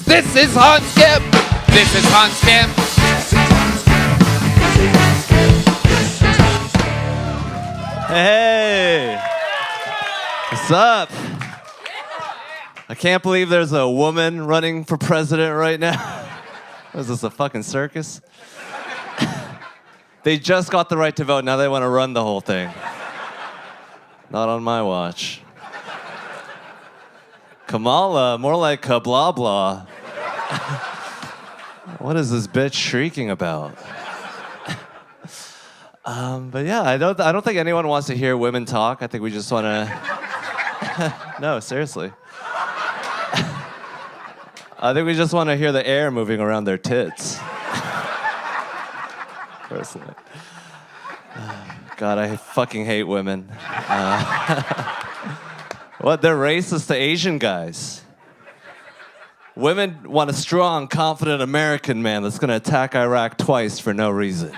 This is Hans Skip. This is Hans Skip. Hey. What's up? I can't believe there's a woman running for president right now. Is this a fucking circus? They just got the right to vote. Now they want to run the whole thing. Not on my watch. Kamala, more like blah blah. What is this bitch shrieking about? But yeah, I don't think anyone wants to hear women talk. I think we just want to. No, seriously. I think we just want to hear the air moving around their tits. Personally. God, I fucking hate women. What? They're racist to Asian guys. Women want a strong, confident American man that's going to attack Iraq twice for no reason.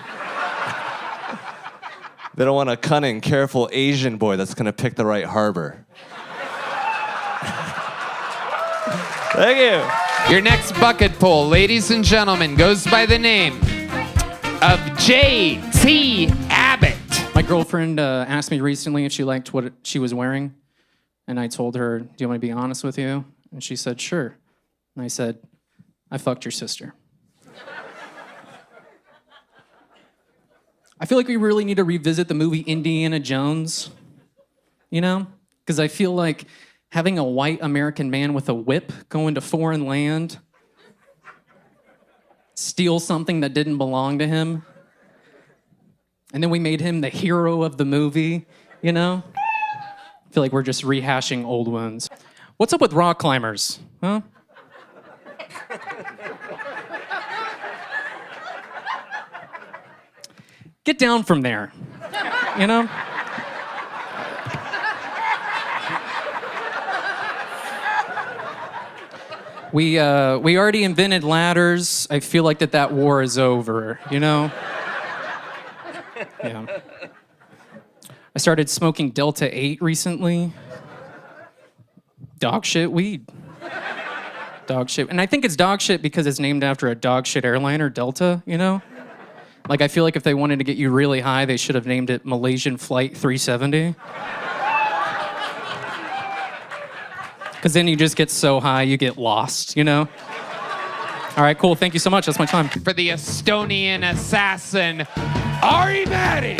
They don't want a cunning, careful Asian boy that's going to pick the right harbor. Thank you. Your next bucket pull, ladies and gentlemen, goes by the name of J.T. Abbott. My girlfriend asked me recently if she liked what she was wearing. And I told her, do you want me to be honest with you? And she said, sure. And I said, I fucked your sister. I feel like we really need to revisit the movie Indiana Jones, you know? Because I feel like having a white American man with a whip go into foreign land, steal something that didn't belong to him, and then we made him the hero of the movie, you know? I feel like we're just rehashing old wounds. What's up with rock climbers, huh? Get down from there, you know? We already invented ladders. I feel like that war is over, you know? Yeah. I started smoking Delta 8 recently. Dog shit weed. Dog shit. And I think it's dog shit because it's named after a dog shit airliner, Delta, you know? Like, I feel like if they wanted to get you really high, they should have named it Malaysian Flight 370. Because then you just get so high, you get lost, you know? All right, cool. Thank you so much. That's my time. For the Estonian assassin, Ari Matti.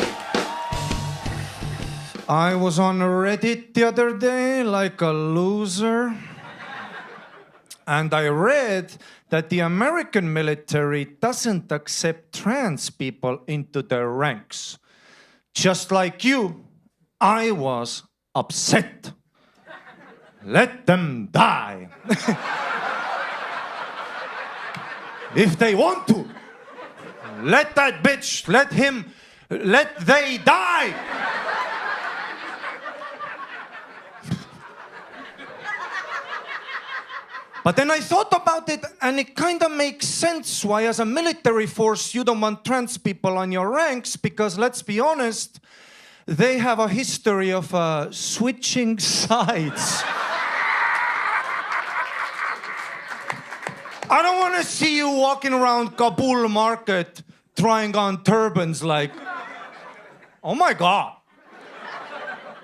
I was on Reddit the other day like a loser. And I read that the American military doesn't accept trans people into their ranks. Just like you, I was upset. Let them die. If they want to. Let that bitch, let they die. But then I thought about it, and it kind of makes sense why, as a military force, you don't want trans people on your ranks, because let's be honest, they have a history of switching sides. I don't want to see you walking around Kabul market trying on turbans like, oh my God,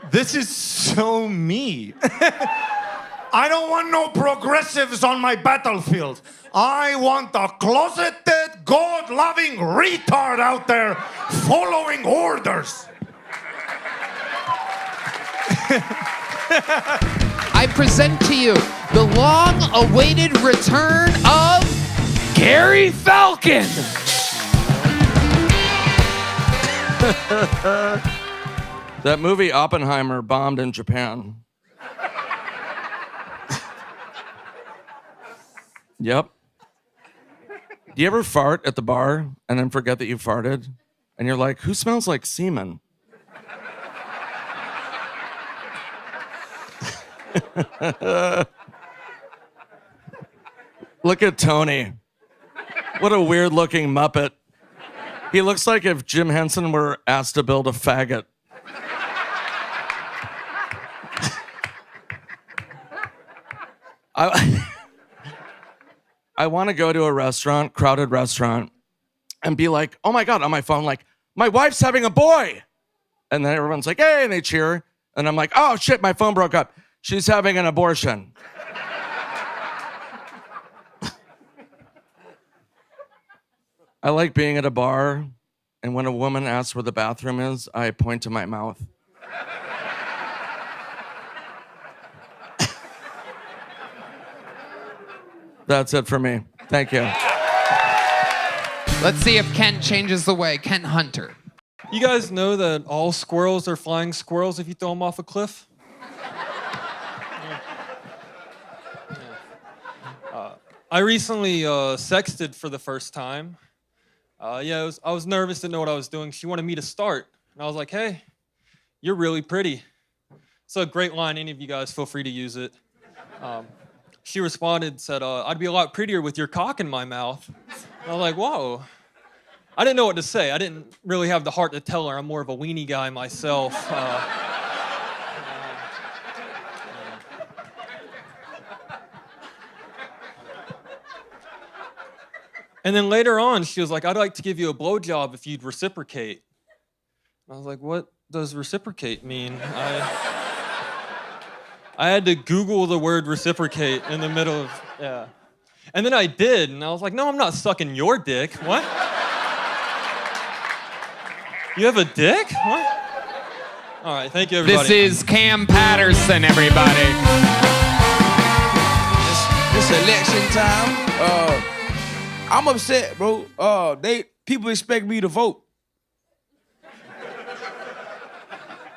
this is so me. I don't want no progressives on my battlefield. I want a closeted, God-loving retard out there following orders. I present to you the long-awaited return of Gary Falcon. That movie Oppenheimer bombed in Japan. Yep. Do you ever fart at the bar and then forget that you farted? And you're like, who smells like semen? Look at Tony. What a weird-looking Muppet. He looks like if Jim Henson were asked to build a faggot. I want to go to a restaurant, crowded restaurant, and be like, oh my God, on my phone, like, my wife's having a boy. And then everyone's like, hey, and they cheer. And I'm like, oh shit, my phone broke up. She's having an abortion. I like being at a bar, and when a woman asks where the bathroom is, I point to my mouth. That's it for me. Thank you. Let's see if Kent changes the way. Kent Hunter. You guys know that all squirrels are flying squirrels if you throw them off a cliff? I recently sexted for the first time. I was nervous, didn't know what I was doing. She wanted me to start. And I was like, hey, you're really pretty. It's a great line. Any of you guys, feel free to use it. She responded, said, I'd be a lot prettier with your cock in my mouth. And I was like, whoa. I didn't know what to say. I didn't really have the heart to tell her. I'm more of a weenie guy myself. And then later on, she was like, I'd like to give you a blowjob if you'd reciprocate. I was like, what does reciprocate mean? I had to Google the word reciprocate in the middle of, yeah. And then I did, and I was like, no, I'm not sucking your dick. What? You have a dick? What? All right, thank you, everybody. This is Kam Patterson, everybody. It's election time. I'm upset, bro. People expect me to vote.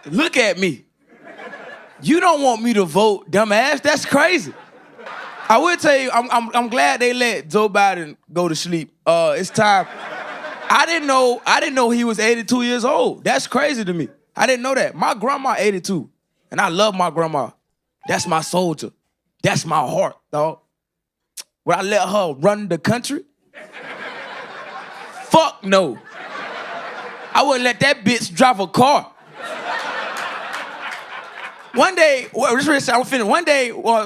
Look at me. You don't want me to vote, dumbass. That's crazy. I will tell you, I'm glad they let Joe Biden go to sleep. It's time. I didn't know he was 82 years old. That's crazy to me. I didn't know that. My grandma 82, and I love my grandma. That's my soldier. That's my heart, dog. Would I let her run the country? Fuck no. I wouldn't let that bitch drive a car. One day,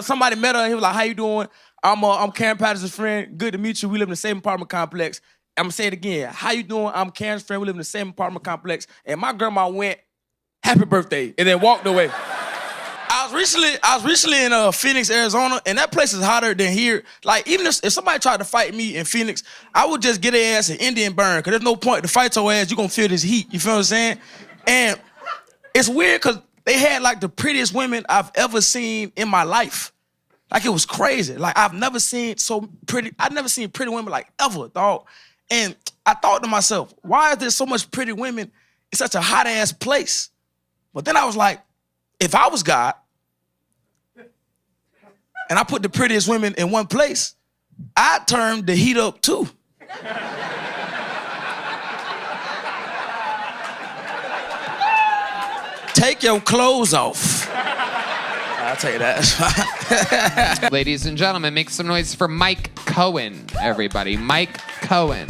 somebody met her and he was like, how you doing? I'm Kam Patterson's friend. Good to meet you. We live in the same apartment complex. I'm gonna say it again. How you doing? I'm Kam's friend. We live in the same apartment complex. And my grandma went, happy birthday, and then walked away. I was recently in Phoenix, Arizona, and that place is hotter than here. Like, even if somebody tried to fight me in Phoenix, I would just get their ass an Indian burn, because there's no point to fight your ass. You're gonna feel this heat. You feel what I'm saying? And it's weird, because they had, like, the prettiest women I've ever seen in my life. Like, it was crazy. Like, I've never seen pretty women, like, ever, dog. And I thought to myself, why is there so much pretty women in such a hot-ass place? But then I was like, if I was God, and I put the prettiest women in one place, I'd turn the heat up, too. Take your clothes off. I'll tell you that. Ladies and gentlemen, make some noise for Mike Cohen, everybody. Mike Cohen.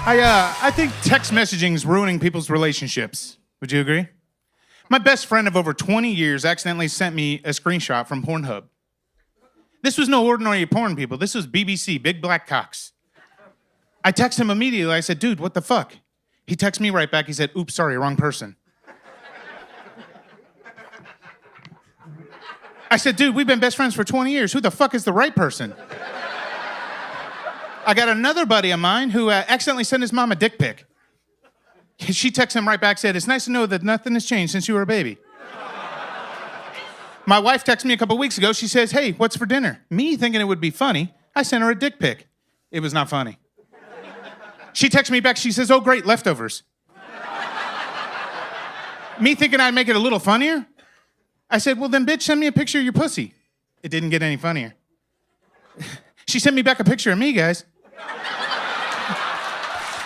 I think text messaging is ruining people's relationships. Would you agree? My best friend of over 20 years accidentally sent me a screenshot from Pornhub. This was no ordinary porn, people. This was BBC, Big Black Cocks. I texted him immediately. I said, dude, what the fuck? He texted me right back. He said, oops, sorry, wrong person. I said, dude, we've been best friends for 20 years. Who the fuck is the right person? I got another buddy of mine who accidentally sent his mom a dick pic. She texted him right back, said, it's nice to know that nothing has changed since you were a baby. My wife texted me a couple weeks ago. She says, hey, what's for dinner? Me thinking it would be funny, I sent her a dick pic. It was not funny. She texts me back. She says, oh, great, leftovers. Me thinking I'd make it a little funnier. I said, well, then, bitch, send me a picture of your pussy. It didn't get any funnier. She sent me back a picture of me, guys.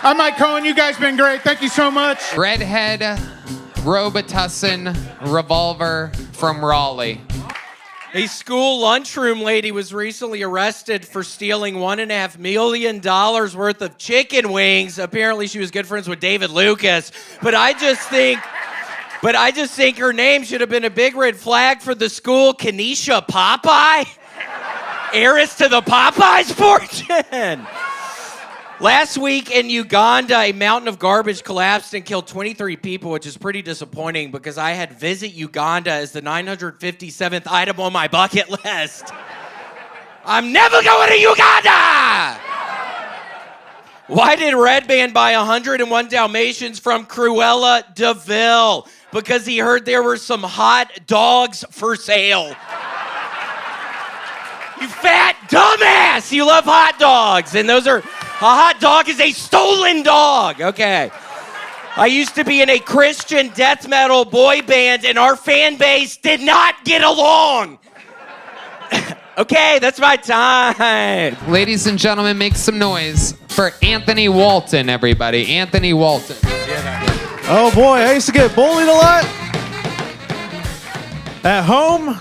I'm Mike Cohen. You guys been great. Thank you so much. Redhead, Robitussin, Revolver from Raleigh. A school lunchroom lady was recently arrested for stealing $1.5 million worth of chicken wings. Apparently, she was good friends with David Lucas. But I just think her name should have been a big red flag for the school, Kenesha Popeye. Heiress to the Popeyes fortune. Last week in Uganda, a mountain of garbage collapsed and killed 23 people, which is pretty disappointing because I had visit Uganda as the 957th item on my bucket list. I'm never going to Uganda! Why did Redband buy 101 Dalmatians from Cruella de Vil? Because he heard there were some hot dogs for sale. You fat dumbass! You love hot dogs, and a hot dog is a stolen dog. Okay. I used to be in a Christian death metal boy band, and our fan base did not get along. Okay, that's my time. Ladies and gentlemen, make some noise for Anthony Walton, everybody. Anthony Walton. Oh boy, I used to get bullied a lot. At home.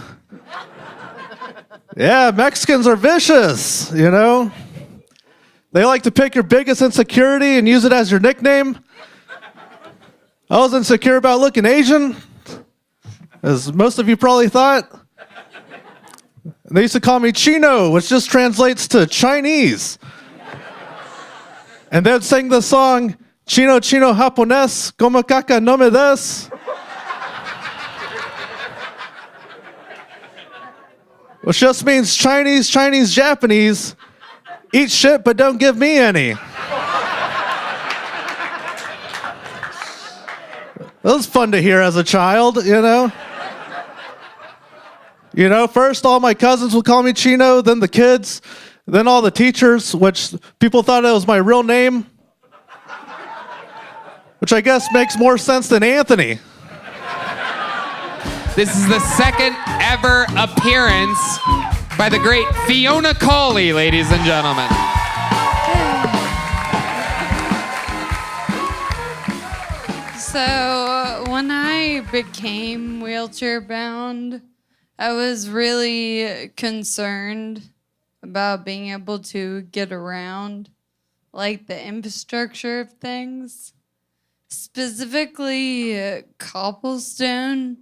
Yeah, Mexicans are vicious, you know? They like to pick your biggest insecurity and use it as your nickname. I was insecure about looking Asian, as most of you probably thought. They used to call me Chino, which just translates to Chinese. And they'd sing the song, Chino Chino Japonés, como caca no me des. Which just means Chinese, Chinese, Japanese. Eat shit, but don't give me any. It was fun to hear as a child, you know? You know, first all my cousins would call me Chino, then the kids, then all the teachers, which people thought it was my real name. Which I guess makes more sense than Anthony. This is the second ever appearance by the great Fiona Cauley, ladies and gentlemen. So when I became wheelchair bound, I was really concerned about being able to get around, like the infrastructure of things, specifically cobblestone.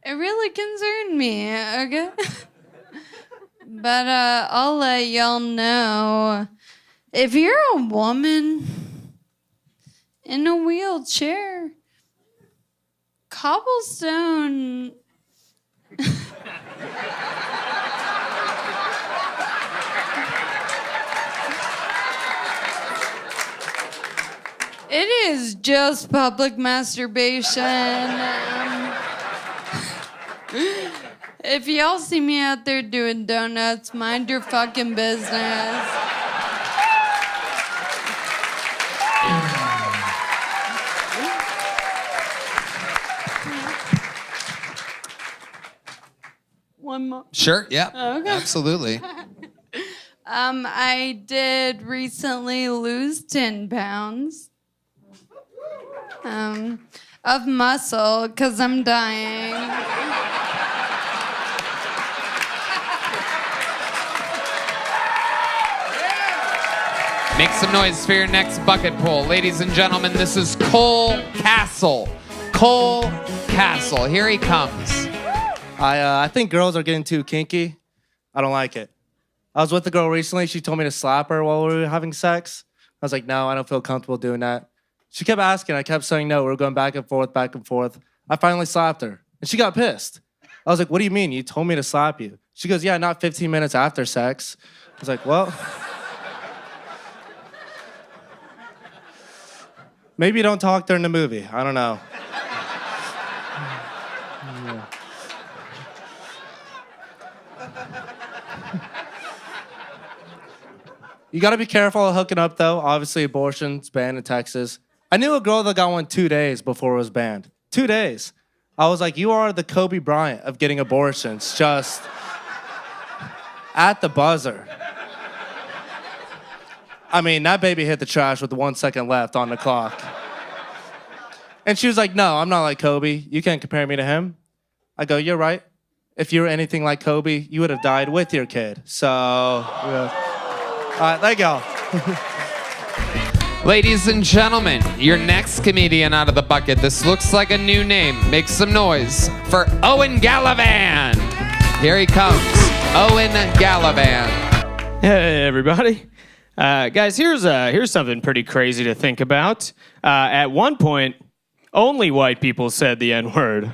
It really concerned me, okay? But I'll let y'all know, if you're a woman in a wheelchair, cobblestone it is just public masturbation. If y'all see me out there doing donuts, mind your fucking business. One more. Sure, yeah. Okay. Absolutely. I did recently lose 10 pounds of muscle because I'm dying. Make some noise for your next bucket pull. Ladies and gentlemen, this is Cole Kassul. Cole Kassul. Here he comes. I think girls are getting too kinky. I don't like it. I was with a girl recently. She told me to slap her while we were having sex. I was like, no, I don't feel comfortable doing that. She kept asking. I kept saying no. We were going back and forth, back and forth. I finally slapped her, and she got pissed. I was like, what do you mean? You told me to slap you. She goes, yeah, not 15 minutes after sex. I was like, well, maybe you don't talk during the movie. I don't know. You gotta be careful of hooking up, though. Obviously, abortion's banned in Texas. I knew a girl that got one 2 days before it was banned. 2 days. I was like, you are the Kobe Bryant of getting abortions, just at the buzzer. I mean, that baby hit the trash with 1 second left on the clock. And she was like, no, I'm not like Kobe. You can't compare me to him. I go, you're right. If you were anything like Kobe, you would have died with your kid. So, yeah. All right, thank y'all. Ladies and gentlemen, your next comedian out of the bucket. This looks like a new name. Make some noise for Eoghan Gallivan. Here he comes, Eoghan Gallivan. Hey, everybody. Guys, here's something pretty crazy to think about. At one point, only white people said the N-word.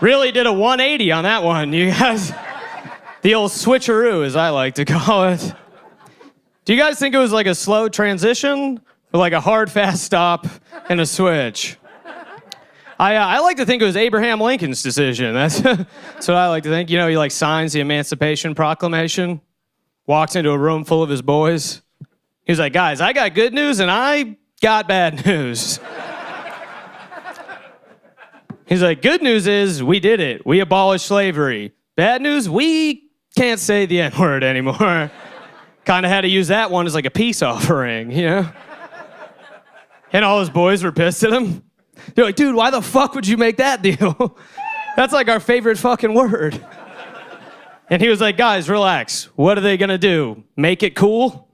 Really did a 180 on that one, you guys. The old switcheroo, as I like to call it. Do you guys think it was like a slow transition? Or like a hard, fast stop and a switch? I like to think it was Abraham Lincoln's decision. That's what I like to think. You know, he like signs the Emancipation Proclamation, walks into a room full of his boys. He's like, guys, I got good news and I got bad news. He's like, good news is we did it. We abolished slavery. Bad news, we can't say the N-word anymore. Kind of had to use that one as like a peace offering, you know? And all his boys were pissed at him. They're like, dude, why the fuck would you make that deal? That's like our favorite fucking word. And he was like, guys, relax. What are they gonna do? Make it cool?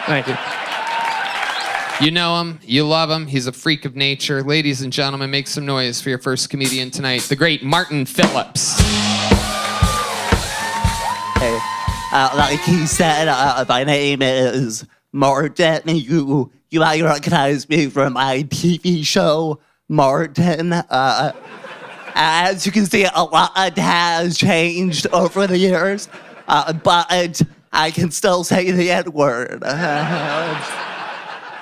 Thank you. You know him, you love him, he's a freak of nature. Ladies and gentlemen, make some noise for your first comedian tonight, the great Martin Phillips. Hey, like he said, my name is Martin. You might recognize me from my TV show, Martin. As you can see, a lot has changed over the years, but I can still say the N-word.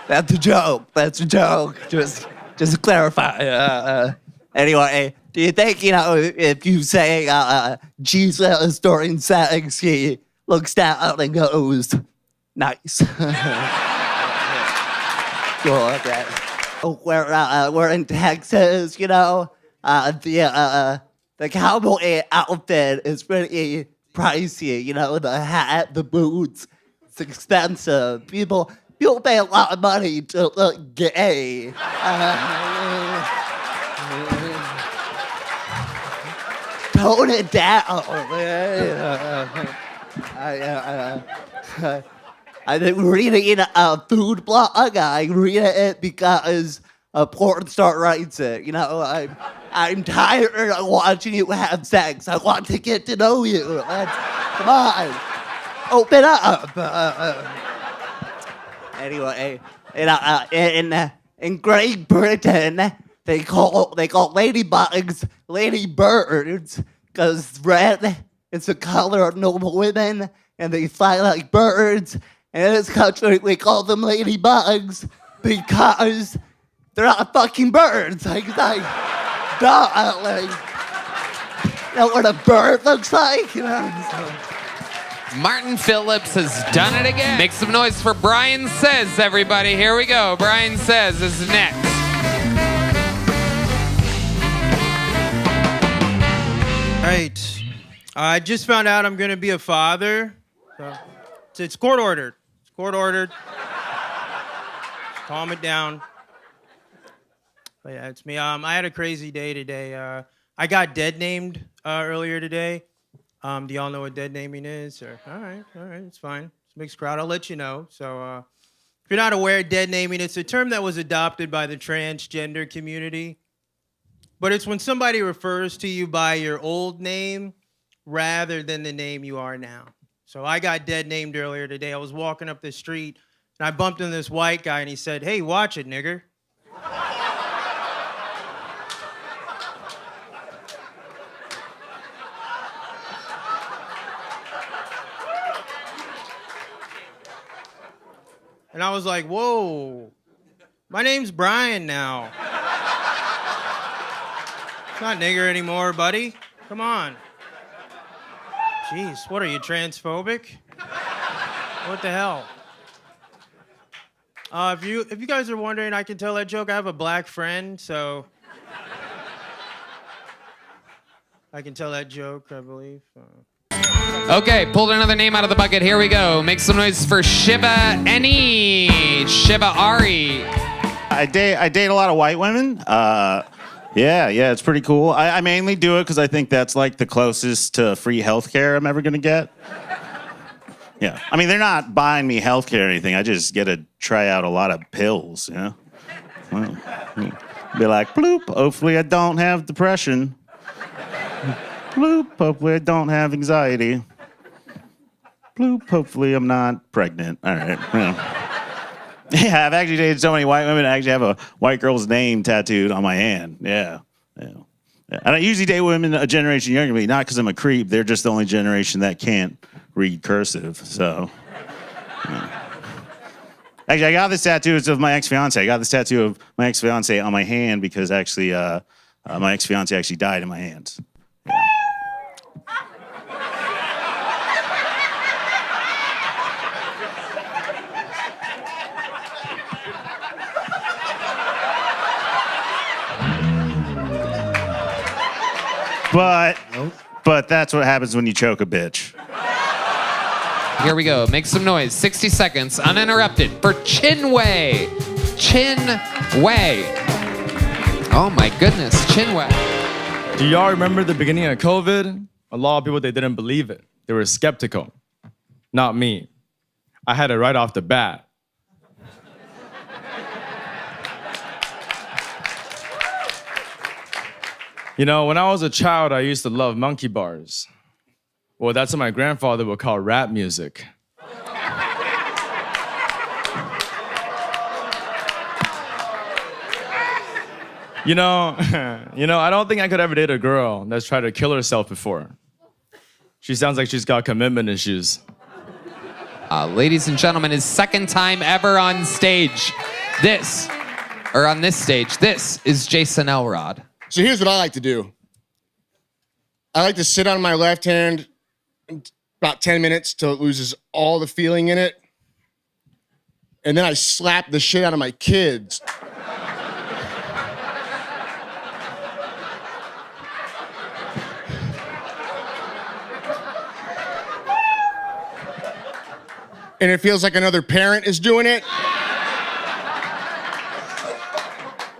That's a joke. That's a joke. Just to clarify. Anyway, do you think, you know, if you say Jesus during sex, he looks down and goes, nice. Cool, okay. We're in Texas, you know. The cowboy outfit is pretty pricey, you know, the hat, the boots. It's expensive. People pay a lot of money to look gay. Tone it down. I've been reading a food blog. I read it because a porn star writes it. You know, I'm tired of watching you have sex. I want to get to know you. Come on, open up. Anyway, in Great Britain, they call ladybugs ladybirds because red is the color of noble women, and they fly like birds. And in this country, we call them ladybugs because they're not fucking birds. Like, duh. Like, you know what a bird looks like? You know. So. Martin Phillips has done it again. Make some noise for Brian Says, everybody. Here we go. Brian Says is next. All right. I just found out I'm going to be a father. So it's court ordered. It's court ordered. Just calm it down. But yeah, it's me. I had a crazy day today. I got dead named earlier today. Do y'all know what dead naming is? Or, all right, it's fine. It's a mixed crowd. I'll let you know. So if you're not aware, dead naming, it's a term that was adopted by the transgender community. But it's when somebody refers to you by your old name rather than the name you are now. So I got dead named earlier today. I was walking up the street, and I bumped into this white guy, and he said, hey, watch it, nigger. And I was like, whoa, my name's Brian now. It's not nigger anymore, buddy. Come on. Jeez, what are you, transphobic? What the hell? If you guys are wondering, I can tell that joke. I have a black friend, so I can tell that joke, I believe. Okay, pulled another name out of the bucket. Here we go. Make some noise for Shiva Ary. Shiva Ary. I date a lot of white women. Yeah, it's pretty cool. I mainly do it because I think that's like the closest to free healthcare I'm ever gonna get. Yeah, I mean, they're not buying me healthcare or anything. I just get to try out a lot of pills, you know? Well, be like, bloop, hopefully I don't have depression. Bloop, hopefully I don't have anxiety. Bloop, hopefully I'm not pregnant. All right. Yeah, I've actually dated so many white women, I actually have a white girl's name tattooed on my hand. Yeah. And I usually date women a generation younger than me, not because I'm a creep. They're just the only generation that can't read cursive, so. Yeah. Actually, I got this tattoo of my ex-fiance. I got this tattoo of my ex-fiance on my hand because actually my ex-fiance actually died in my hands. Yeah. But that's what happens when you choke a bitch. Here we go. Make some noise. 60 seconds, uninterrupted, for Chinwei. Chinwei. Oh my goodness, Chinwei. Do y'all remember the beginning of COVID? A lot of people, they didn't believe it. They were skeptical. Not me. I had it right off the bat. You know, when I was a child, I used to love monkey bars. Well, that's what my grandfather would call rap music. You know, I don't think I could ever date a girl that's tried to kill herself before. She sounds like she's got commitment issues. Ladies and gentlemen, his second time ever on stage. This is Jason Elrod. So here's what I like to do. I like to sit on my left hand about 10 minutes till it loses all the feeling in it. And then I slap the shit out of my kids. And it feels like another parent is doing it.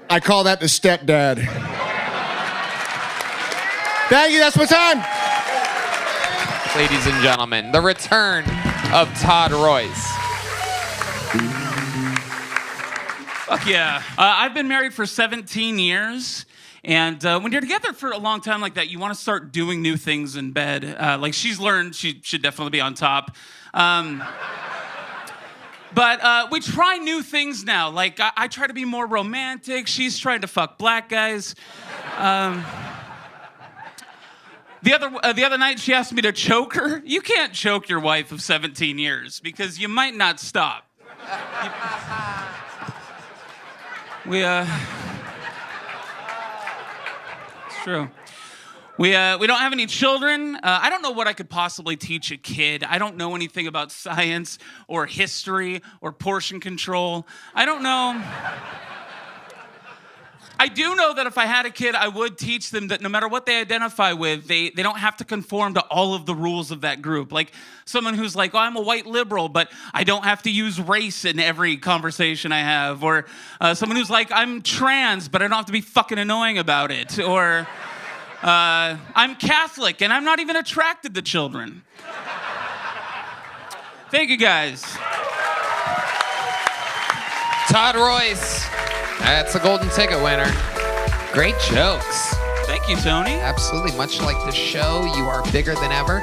I call that the stepdad. Thank you, that's my time. Ladies and gentlemen, the return of Todd Royce. Fuck yeah. I've been married for 17 years. And when you're together for a long time like that, you want to start doing new things in bed. Like she's learned, she should definitely be on top. But we try new things now. Like I try to be more romantic. She's trying to fuck black guys. The other night, she asked me to choke her. You can't choke your wife of 17 years because you might not stop. It's true. We don't have any children. I don't know what I could possibly teach a kid. I don't know anything about science or history or portion control. I don't know. I do know that if I had a kid, I would teach them that no matter what they identify with, they don't have to conform to all of the rules of that group. Like someone who's like, oh, I'm a white liberal, but I don't have to use race in every conversation I have. Or someone who's like, I'm trans, but I don't have to be fucking annoying about it. Or I'm Catholic, and I'm not even attracted to children. Thank you, guys. Todd Royce. That's a golden ticket winner. Great jokes. Thank you, Tony. Absolutely. Much like the show, you are bigger than ever.